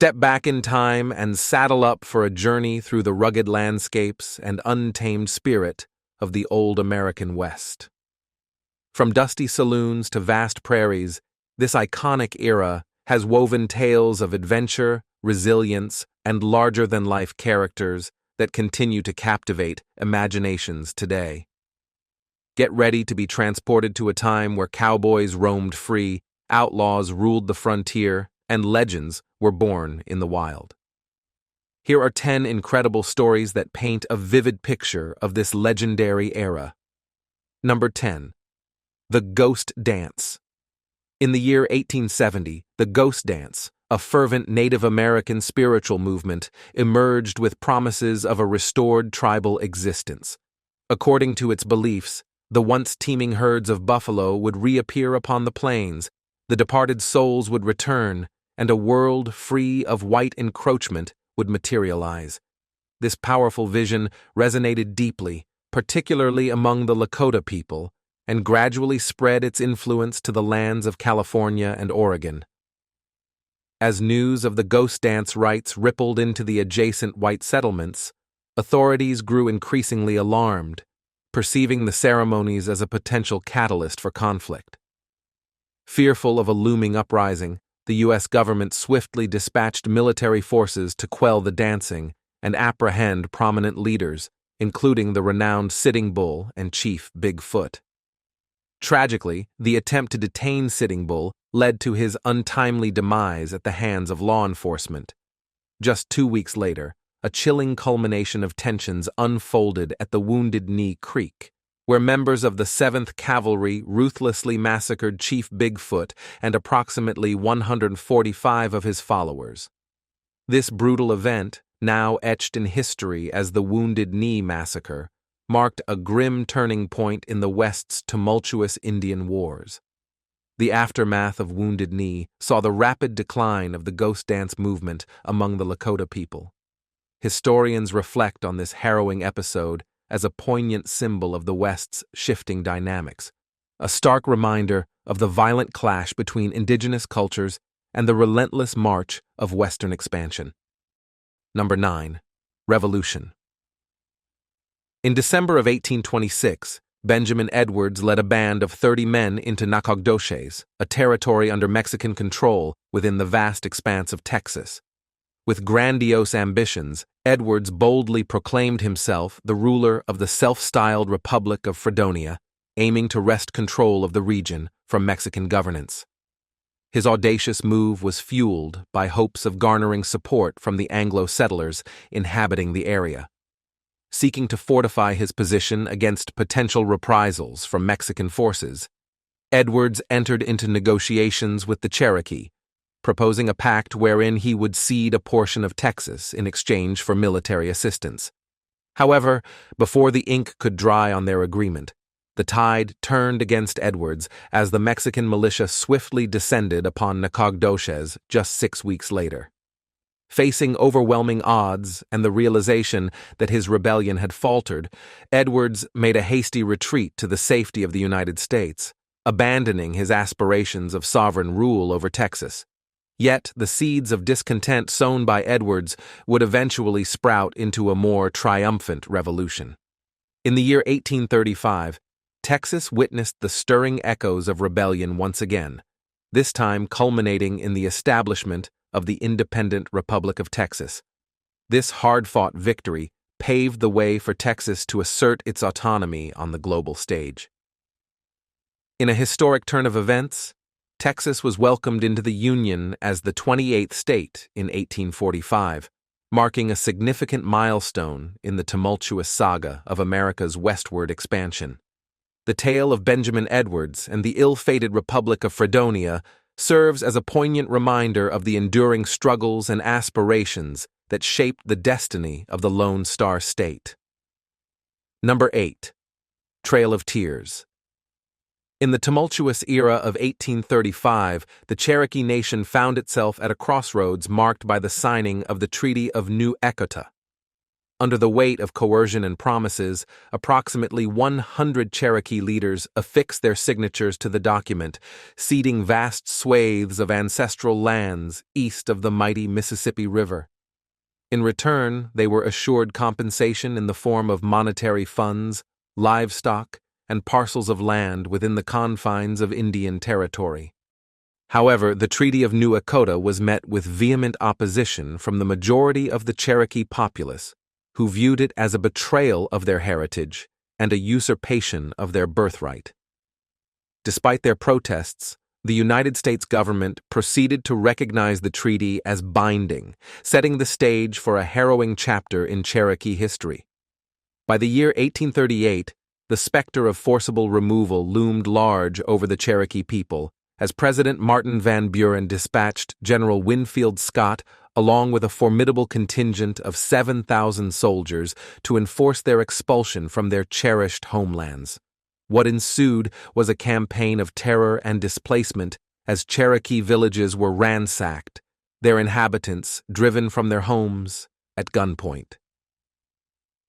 Step back in time and saddle up for a journey through the rugged landscapes and untamed spirit of the old American West. From dusty saloons to vast prairies, this iconic era has woven tales of adventure, resilience, and larger-than-life characters that continue to captivate imaginations today. Get ready to be transported to a time where cowboys roamed free, outlaws ruled the frontier, and legends were born in the wild. Here are 10 incredible stories that paint a vivid picture of this legendary era. Number 10. The Ghost Dance. In the year 1870, the Ghost Dance, a fervent Native American spiritual movement, emerged with promises of a restored tribal existence. According to its beliefs, the once teeming herds of buffalo would reappear upon the plains, the departed souls would return, and a world free of white encroachment would materialize. This powerful vision resonated deeply, particularly among the Lakota people, and gradually spread its influence to the lands of California and Oregon. As news of the ghost dance rites rippled into the adjacent white settlements, authorities grew increasingly alarmed, perceiving the ceremonies as a potential catalyst for conflict. Fearful of a looming uprising, the U.S. government swiftly dispatched military forces to quell the dancing and apprehend prominent leaders, including the renowned Sitting Bull and Chief Bigfoot. Tragically, the attempt to detain Sitting Bull led to his untimely demise at the hands of law enforcement. Just 2 weeks later, a chilling culmination of tensions unfolded at the Wounded Knee Creek, where members of the 7th Cavalry ruthlessly massacred Chief Bigfoot and approximately 145 of his followers. This brutal event, now etched in history as the Wounded Knee Massacre, marked a grim turning point in the West's tumultuous Indian Wars. The aftermath of Wounded Knee saw the rapid decline of the ghost dance movement among the Lakota people. Historians reflect on this harrowing episode as a poignant symbol of the West's shifting dynamics, a stark reminder of the violent clash between indigenous cultures and the relentless march of Western expansion. Number 9. Revolution. In December of 1826, Benjamin Edwards led a band of 30 men into Nacogdoches, a territory under Mexican control within the vast expanse of Texas. With grandiose ambitions, Edwards boldly proclaimed himself the ruler of the self-styled Republic of Fredonia, aiming to wrest control of the region from Mexican governance. His audacious move was fueled by hopes of garnering support from the Anglo settlers inhabiting the area. Seeking to fortify his position against potential reprisals from Mexican forces, Edwards entered into negotiations with the Cherokee, proposing a pact wherein he would cede a portion of Texas in exchange for military assistance. However, before the ink could dry on their agreement, the tide turned against Edwards as the Mexican militia swiftly descended upon Nacogdoches just 6 weeks later. Facing overwhelming odds and the realization that his rebellion had faltered, Edwards made a hasty retreat to the safety of the United States, abandoning his aspirations of sovereign rule over Texas. Yet the seeds of discontent sown by Edwards would eventually sprout into a more triumphant revolution. In the year 1835, Texas witnessed the stirring echoes of rebellion once again, this time culminating in the establishment of the independent Republic of Texas. This hard-fought victory paved the way for Texas to assert its autonomy on the global stage. In a historic turn of events, Texas was welcomed into the Union as the 28th state in 1845, marking a significant milestone in the tumultuous saga of America's westward expansion. The tale of Benjamin Edwards and the ill-fated Republic of Fredonia serves as a poignant reminder of the enduring struggles and aspirations that shaped the destiny of the Lone Star State. Number 8. Trail of Tears. In the tumultuous era of 1835, the Cherokee Nation found itself at a crossroads marked by the signing of the Treaty of New Echota. Under the weight of coercion and promises, approximately 100 Cherokee leaders affixed their signatures to the document, ceding vast swathes of ancestral lands east of the mighty Mississippi River. In return, they were assured compensation in the form of monetary funds, livestock, and parcels of land within the confines of Indian Territory. However, the Treaty of New Echota was met with vehement opposition from the majority of the Cherokee populace, who viewed it as a betrayal of their heritage and a usurpation of their birthright. Despite their protests, the United States government proceeded to recognize the treaty as binding, setting the stage for a harrowing chapter in Cherokee history. By the year 1838, the specter of forcible removal loomed large over the Cherokee people, as President Martin Van Buren dispatched General Winfield Scott along with a formidable contingent of 7,000 soldiers to enforce their expulsion from their cherished homelands. What ensued was a campaign of terror and displacement as Cherokee villages were ransacked, their inhabitants driven from their homes at gunpoint.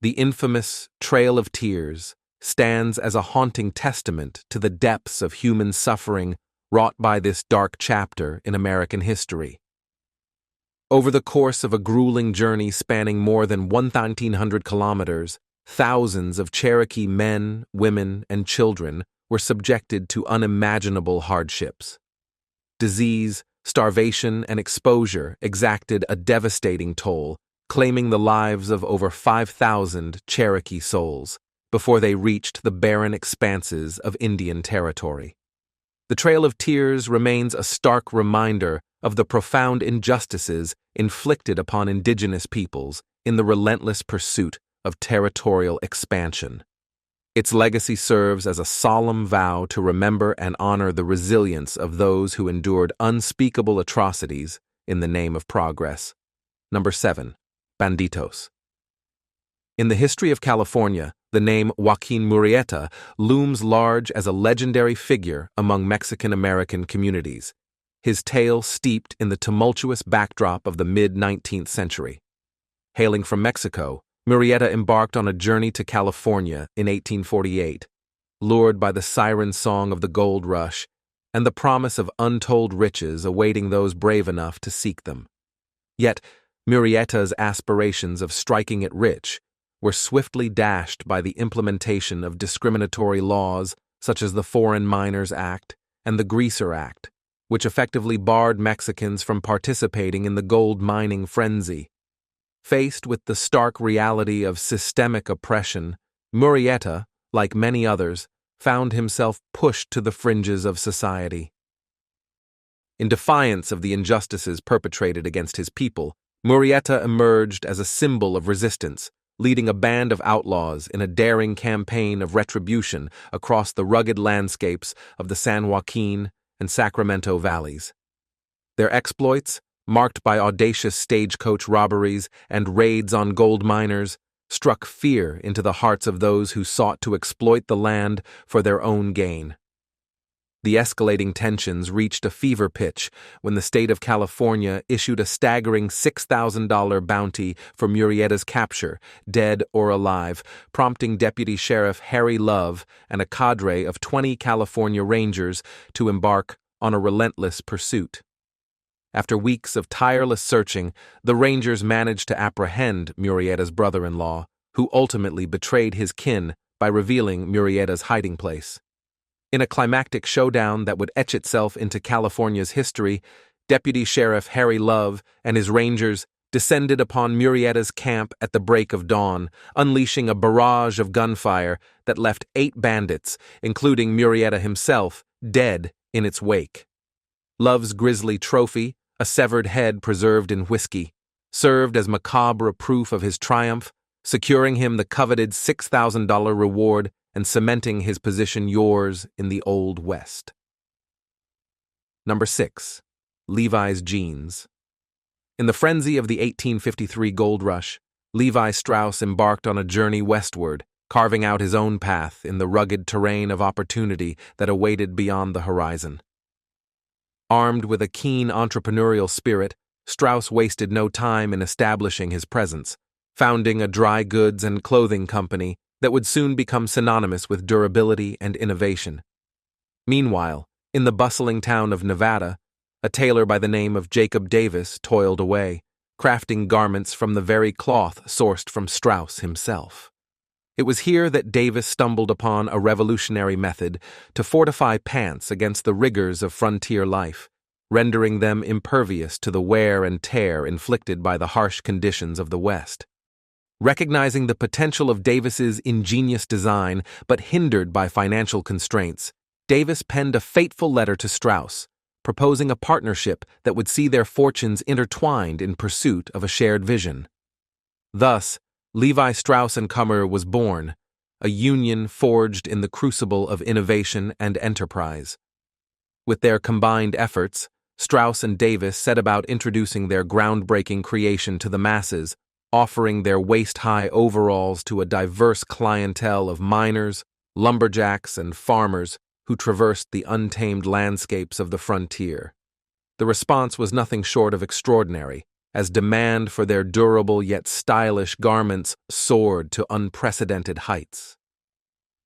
The infamous Trail of Tears stands as a haunting testament to the depths of human suffering wrought by this dark chapter in American history. Over the course of a grueling journey spanning more than 1,900 kilometers, thousands of Cherokee men, women, and children were subjected to unimaginable hardships. Disease, starvation, and exposure exacted a devastating toll, claiming the lives of over 5,000 Cherokee souls before they reached the barren expanses of Indian Territory. The Trail of Tears remains a stark reminder of the profound injustices inflicted upon indigenous peoples in the relentless pursuit of territorial expansion. Its legacy serves as a solemn vow to remember and honor the resilience of those who endured unspeakable atrocities in the name of progress. Number 7. Banditos. In the history of California, the name Joaquin Murrieta looms large as a legendary figure among Mexican-American communities, his tale steeped in the tumultuous backdrop of the mid-19th century. Hailing from Mexico, Murrieta embarked on a journey to California in 1848, lured by the siren song of the gold rush and the promise of untold riches awaiting those brave enough to seek them. Yet, Murrieta's aspirations of striking it rich were swiftly dashed by the implementation of discriminatory laws such as the Foreign Miners Act and the Greaser Act, which effectively barred Mexicans from participating in the gold mining frenzy. Faced with the stark reality of systemic oppression, Murrieta, like many others, found himself pushed to the fringes of society. In defiance of the injustices perpetrated against his people, Murrieta emerged as a symbol of resistance, leading a band of outlaws in a daring campaign of retribution across the rugged landscapes of the San Joaquin and Sacramento valleys. Their exploits, marked by audacious stagecoach robberies and raids on gold miners, struck fear into the hearts of those who sought to exploit the land for their own gain. The escalating tensions reached a fever pitch when the state of California issued a staggering $6,000 bounty for Murrieta's capture, dead or alive, prompting Deputy Sheriff Harry Love and a cadre of 20 California Rangers to embark on a relentless pursuit. After weeks of tireless searching, the Rangers managed to apprehend Murrieta's brother-in-law, who ultimately betrayed his kin by revealing Murrieta's hiding place. In a climactic showdown that would etch itself into California's history, Deputy Sheriff Harry Love and his Rangers descended upon Murrieta's camp at the break of dawn, unleashing a barrage of gunfire that left 8 bandits, including Murrieta himself, dead in its wake. Love's grisly trophy, a severed head preserved in whiskey, served as macabre proof of his triumph, securing him the coveted $6,000 reward and cementing his position yours in the Old West. Number 6. Levi's jeans. In the frenzy of the 1853 gold rush, Levi Strauss embarked on a journey westward, carving out his own path in the rugged terrain of opportunity that awaited beyond the horizon. Armed with a keen entrepreneurial spirit, Strauss wasted no time in establishing his presence, founding a dry goods and clothing company that would soon become synonymous with durability and innovation. Meanwhile, in the bustling town of Nevada, a tailor by the name of Jacob Davis toiled away, crafting garments from the very cloth sourced from Strauss himself. It was here that Davis stumbled upon a revolutionary method to fortify pants against the rigors of frontier life, rendering them impervious to the wear and tear inflicted by the harsh conditions of the West. Recognizing the potential of Davis's ingenious design, but hindered by financial constraints, Davis penned a fateful letter to Strauss, proposing a partnership that would see their fortunes intertwined in pursuit of a shared vision. Thus, Levi Strauss & Co. was born, a union forged in the crucible of innovation and enterprise. With their combined efforts, Strauss and Davis set about introducing their groundbreaking creation to the masses, offering their waist-high overalls to a diverse clientele of miners, lumberjacks, and farmers who traversed the untamed landscapes of the frontier. The response was nothing short of extraordinary, as demand for their durable yet stylish garments soared to unprecedented heights.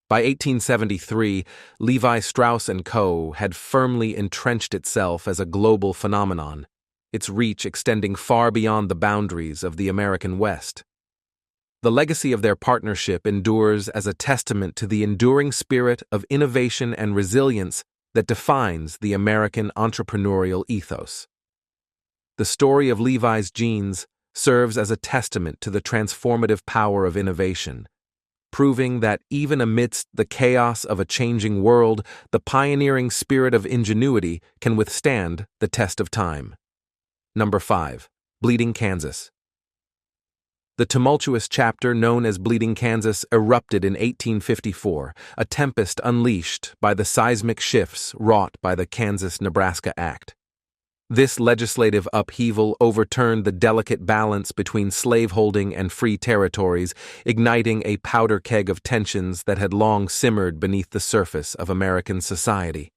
By 1873, Levi Strauss & Co. had firmly entrenched itself as a global phenomenon, its reach extending far beyond the boundaries of the American West. The legacy of their partnership endures as a testament to the enduring spirit of innovation and resilience that defines the American entrepreneurial ethos. The story of Levi's jeans serves as a testament to the transformative power of innovation, proving that even amidst the chaos of a changing world, the pioneering spirit of ingenuity can withstand the test of time. Number 5. Bleeding Kansas. The tumultuous chapter known as Bleeding Kansas erupted in 1854, a tempest unleashed by the seismic shifts wrought by the Kansas-Nebraska Act. This legislative upheaval overturned the delicate balance between slaveholding and free territories, igniting a powder keg of tensions that had long simmered beneath the surface of American society.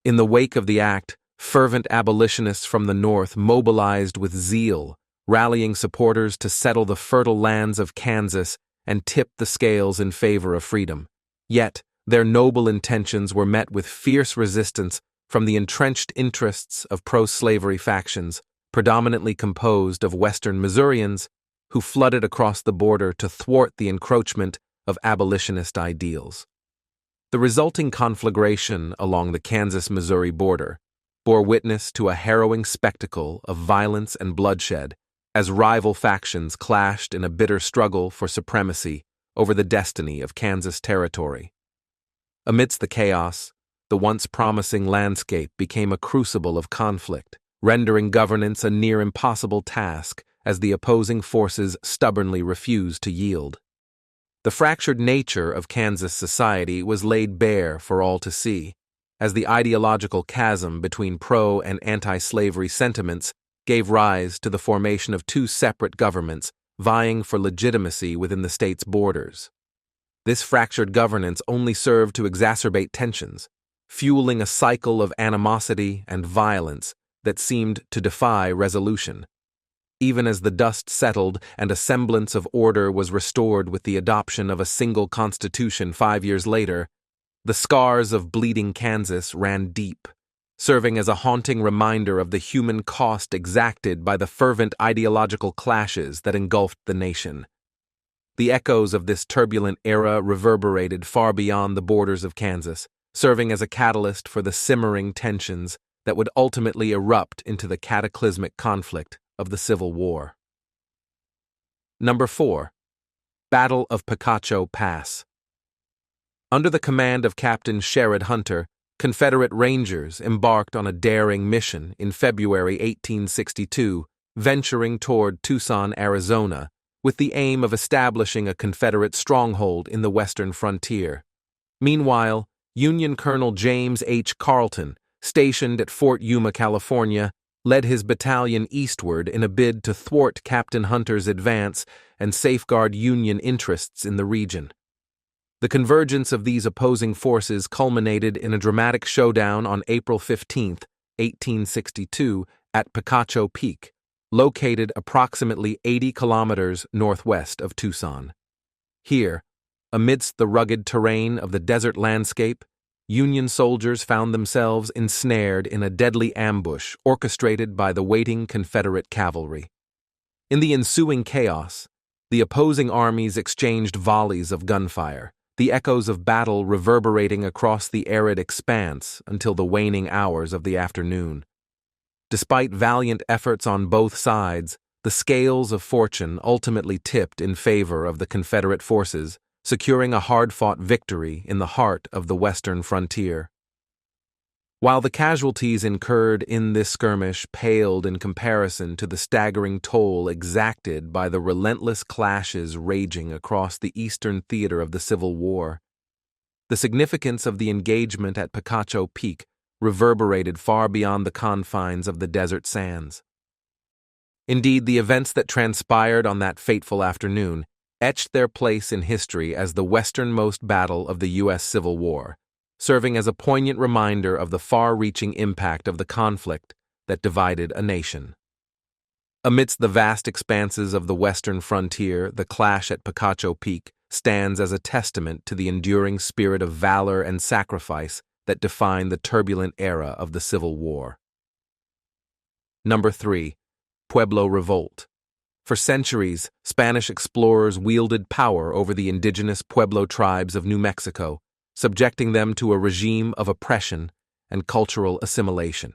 In the wake of the act, fervent abolitionists from the North mobilized with zeal, rallying supporters to settle the fertile lands of Kansas and tip the scales in favor of freedom. Yet, their noble intentions were met with fierce resistance from the entrenched interests of pro-slavery factions, predominantly composed of Western Missourians, who flooded across the border to thwart the encroachment of abolitionist ideals. The resulting conflagration along the Kansas-Missouri border bore witness to a harrowing spectacle of violence and bloodshed as rival factions clashed in a bitter struggle for supremacy over the destiny of Kansas territory. Amidst the chaos, the once promising landscape became a crucible of conflict, rendering governance a near impossible task as the opposing forces stubbornly refused to yield. The fractured nature of Kansas society was laid bare for all to see, as the ideological chasm between pro- and anti-slavery sentiments gave rise to the formation of two separate governments vying for legitimacy within the state's borders. This fractured governance only served to exacerbate tensions, fueling a cycle of animosity and violence that seemed to defy resolution. Even as the dust settled and a semblance of order was restored with the adoption of a single constitution 5 years later, the scars of Bleeding Kansas ran deep, serving as a haunting reminder of the human cost exacted by the fervent ideological clashes that engulfed the nation. The echoes of this turbulent era reverberated far beyond the borders of Kansas, serving as a catalyst for the simmering tensions that would ultimately erupt into the cataclysmic conflict of the Civil War. Number 4. Battle of Picacho Pass. Under the command of Captain Sherrod Hunter, Confederate Rangers embarked on a daring mission in February 1862, venturing toward Tucson, Arizona, with the aim of establishing a Confederate stronghold in the western frontier. Meanwhile, Union Colonel James H. Carleton, stationed at Fort Yuma, California, led his battalion eastward in a bid to thwart Captain Hunter's advance and safeguard Union interests in the region. The convergence of these opposing forces culminated in a dramatic showdown on April 15, 1862, at Picacho Peak, located approximately 80 kilometers northwest of Tucson. Here, amidst the rugged terrain of the desert landscape, Union soldiers found themselves ensnared in a deadly ambush orchestrated by the waiting Confederate cavalry. In the ensuing chaos, the opposing armies exchanged volleys of gunfire, the echoes of battle reverberating across the arid expanse until the waning hours of the afternoon. Despite valiant efforts on both sides, the scales of fortune ultimately tipped in favor of the Confederate forces, securing a hard-fought victory in the heart of the western frontier. While the casualties incurred in this skirmish paled in comparison to the staggering toll exacted by the relentless clashes raging across the eastern theater of the Civil War, the significance of the engagement at Picacho Peak reverberated far beyond the confines of the desert sands. Indeed, the events that transpired on that fateful afternoon etched their place in history as the westernmost battle of the U.S. Civil War, serving as a poignant reminder of the far-reaching impact of the conflict that divided a nation. Amidst the vast expanses of the western frontier, the clash at Picacho Peak stands as a testament to the enduring spirit of valor and sacrifice that defined the turbulent era of the Civil War. Number 3. Pueblo Revolt. For centuries, Spanish explorers wielded power over the indigenous Pueblo tribes of New Mexico, subjecting them to a regime of oppression and cultural assimilation.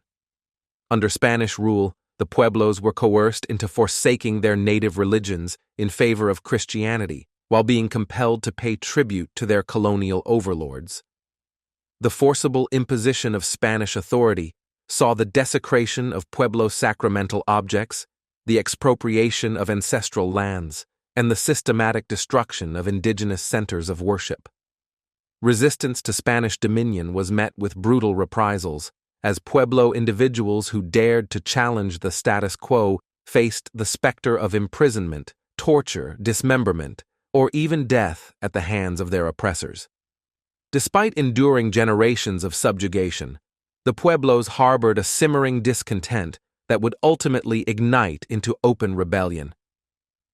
Under Spanish rule, the Pueblos were coerced into forsaking their native religions in favor of Christianity, while being compelled to pay tribute to their colonial overlords. The forcible imposition of Spanish authority saw the desecration of Pueblo sacramental objects, the expropriation of ancestral lands, and the systematic destruction of indigenous centers of worship. Resistance to Spanish dominion was met with brutal reprisals, as Pueblo individuals who dared to challenge the status quo faced the specter of imprisonment, torture, dismemberment, or even death at the hands of their oppressors. Despite enduring generations of subjugation, the Pueblos harbored a simmering discontent that would ultimately ignite into open rebellion.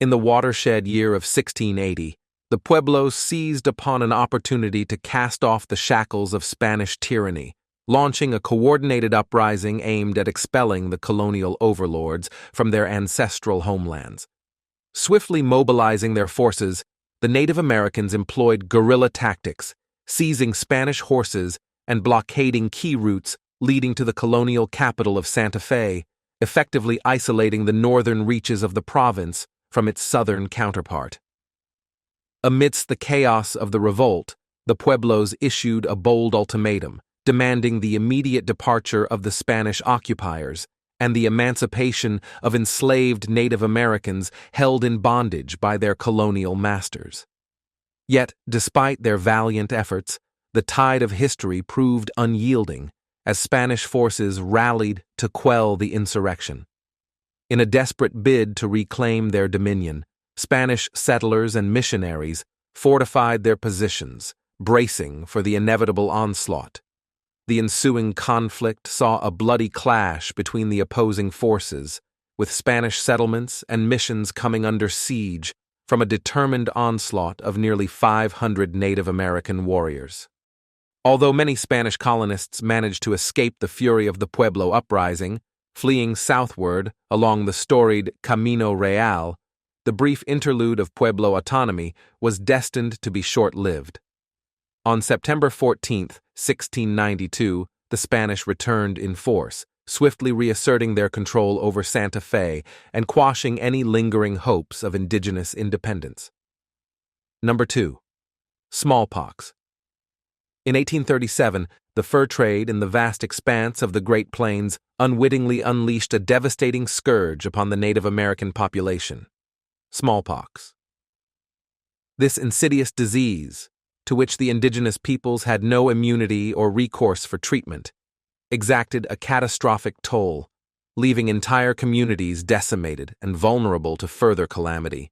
In the watershed year of 1680, the Pueblos seized upon an opportunity to cast off the shackles of Spanish tyranny, launching a coordinated uprising aimed at expelling the colonial overlords from their ancestral homelands. Swiftly mobilizing their forces, the Native Americans employed guerrilla tactics, seizing Spanish horses and blockading key routes leading to the colonial capital of Santa Fe, effectively isolating the northern reaches of the province from its southern counterpart. Amidst the chaos of the revolt, the Pueblos issued a bold ultimatum, demanding the immediate departure of the Spanish occupiers and the emancipation of enslaved Native Americans held in bondage by their colonial masters. Yet, despite their valiant efforts, the tide of history proved unyielding as Spanish forces rallied to quell the insurrection. In a desperate bid to reclaim their dominion, Spanish settlers and missionaries fortified their positions, bracing for the inevitable onslaught. The ensuing conflict saw a bloody clash between the opposing forces, with Spanish settlements and missions coming under siege from a determined onslaught of nearly 500 Native American warriors. Although many Spanish colonists managed to escape the fury of the Pueblo uprising, fleeing southward along the storied Camino Real, the brief interlude of Pueblo autonomy was destined to be short-lived. On September 14, 1692, the Spanish returned in force, swiftly reasserting their control over Santa Fe and quashing any lingering hopes of indigenous independence. Number 2. Smallpox. In 1837, the fur trade in the vast expanse of the Great Plains unwittingly unleashed a devastating scourge upon the Native American population: smallpox. This insidious disease, to which the indigenous peoples had no immunity or recourse for treatment, exacted a catastrophic toll, leaving entire communities decimated and vulnerable to further calamity.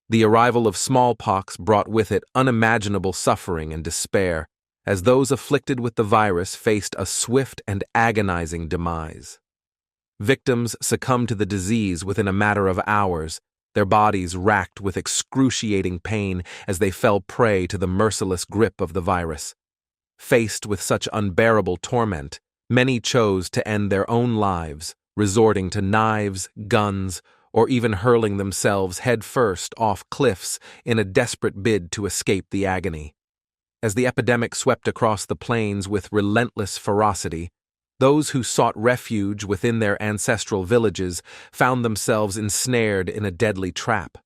The arrival of smallpox brought with it unimaginable suffering and despair, as those afflicted with the virus faced a swift and agonizing demise. Victims succumbed to the disease within a matter of hours, their bodies racked with excruciating pain as they fell prey to the merciless grip of the virus. Faced with such unbearable torment, many chose to end their own lives, resorting to knives, guns, or even hurling themselves headfirst off cliffs in a desperate bid to escape the agony. As the epidemic swept across the plains with relentless ferocity, those who sought refuge within their ancestral villages found themselves ensnared in a deadly trap.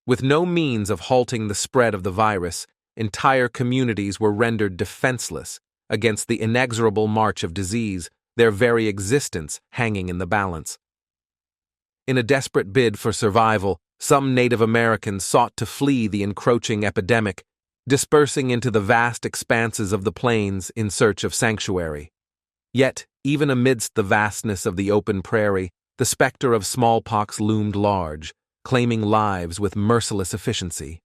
With no means of halting the spread of the virus, entire communities were rendered defenseless against the inexorable march of disease, their very existence hanging in the balance. In a desperate bid for survival, some Native Americans sought to flee the encroaching epidemic, dispersing into the vast expanses of the plains in search of sanctuary. Yet, even amidst the vastness of the open prairie, the specter of smallpox loomed large, claiming lives with merciless efficiency.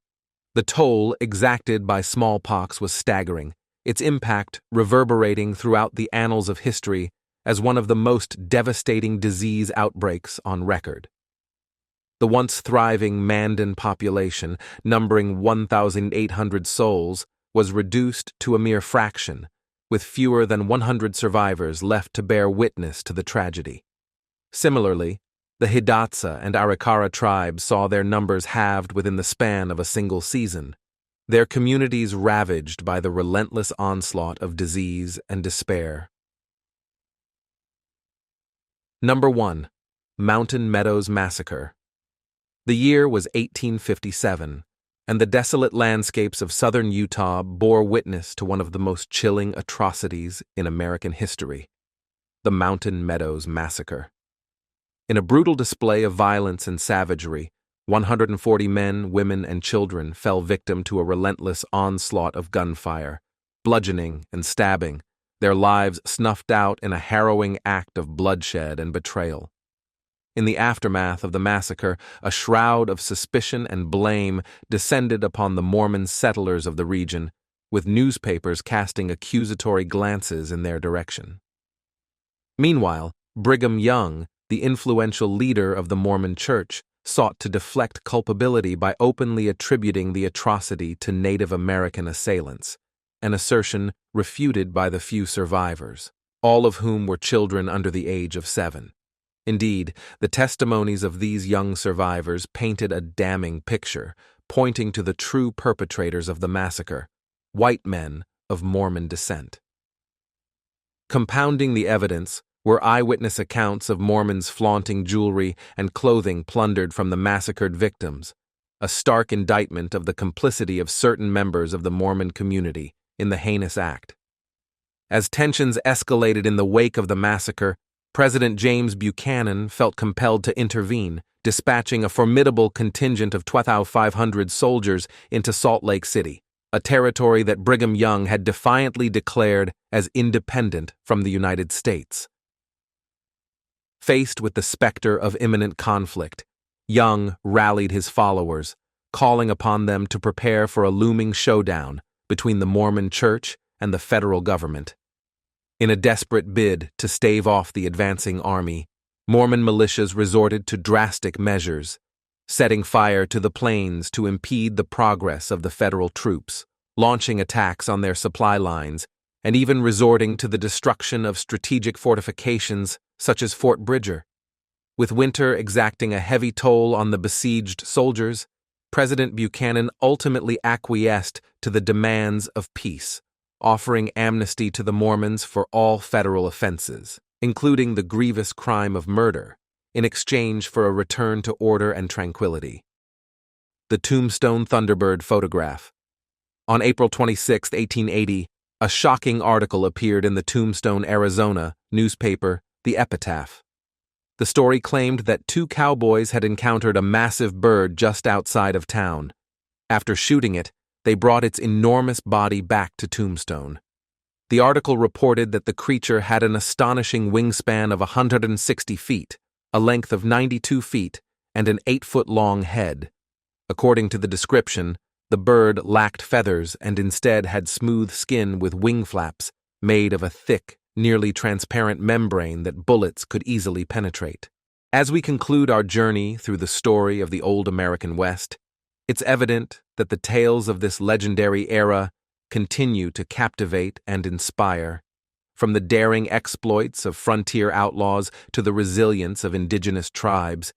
The toll exacted by smallpox was staggering, its impact reverberating throughout the annals of history as one of the most devastating disease outbreaks on record. The once thriving Mandan population, numbering 1,800 souls, was reduced to a mere fraction, with fewer than 100 survivors left to bear witness to the tragedy. Similarly, the Hidatsa and Arikara tribes saw their numbers halved within the span of a single season, their communities ravaged by the relentless onslaught of disease and despair. Number 1. Mountain Meadows Massacre. The year was 1857, and the desolate landscapes of southern Utah bore witness to one of the most chilling atrocities in American history, the Mountain Meadows Massacre. In a brutal display of violence and savagery, 140 men, women, and children fell victim to a relentless onslaught of gunfire, bludgeoning and stabbing, their lives snuffed out in a harrowing act of bloodshed and betrayal. In the aftermath of the massacre, a shroud of suspicion and blame descended upon the Mormon settlers of the region, with newspapers casting accusatory glances in their direction. Meanwhile, Brigham Young, the influential leader of the Mormon Church, sought to deflect culpability by openly attributing the atrocity to Native American assailants, an assertion refuted by the few survivors, all of whom were children under the age of 7. Indeed, the testimonies of these young survivors painted a damning picture, pointing to the true perpetrators of the massacre, white men of Mormon descent. Compounding the evidence were eyewitness accounts of Mormons flaunting jewelry and clothing plundered from the massacred victims, a stark indictment of the complicity of certain members of the Mormon community in the heinous act. As tensions escalated in the wake of the massacre, President James Buchanan felt compelled to intervene, dispatching a formidable contingent of 2,500 soldiers into Salt Lake City, a territory that Brigham Young had defiantly declared as independent from the United States. Faced with the specter of imminent conflict, Young rallied his followers, calling upon them to prepare for a looming showdown between the Mormon Church and the federal government. In a desperate bid to stave off the advancing army, Mormon militias resorted to drastic measures, setting fire to the plains to impede the progress of the federal troops, launching attacks on their supply lines, and even resorting to the destruction of strategic fortifications such as Fort Bridger. With winter exacting a heavy toll on the besieged soldiers, President Buchanan ultimately acquiesced to the demands of peace, offering amnesty to the Mormons for all federal offenses, including the grievous crime of murder, in exchange for a return to order and tranquility. The Tombstone Thunderbird photograph. On April 26, 1880, a shocking article appeared in the Tombstone, Arizona newspaper, The Epitaph. The story claimed that 2 cowboys had encountered a massive bird just outside of town. After shooting it, they brought its enormous body back to Tombstone. The article reported that the creature had an astonishing wingspan of 160 feet, a length of 92 feet, and an 8-foot-long head. According to the description, the bird lacked feathers and instead had smooth skin with wing flaps made of a thick, nearly transparent membrane that bullets could easily penetrate. As we conclude our journey through the story of the old American West, it's evident that the tales of this legendary era continue to captivate and inspire. From the daring exploits of frontier outlaws to the resilience of indigenous tribes,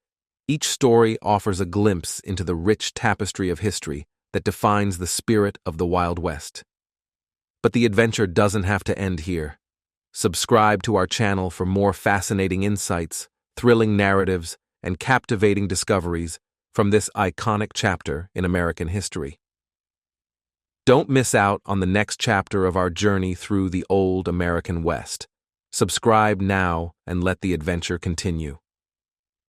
each story offers a glimpse into the rich tapestry of history that defines the spirit of the Wild West. But the adventure doesn't have to end here. Subscribe to our channel for more fascinating insights, thrilling narratives, and captivating discoveries from this iconic chapter in American history. Don't miss out on the next chapter of our journey through the old American West. Subscribe now and let the adventure continue.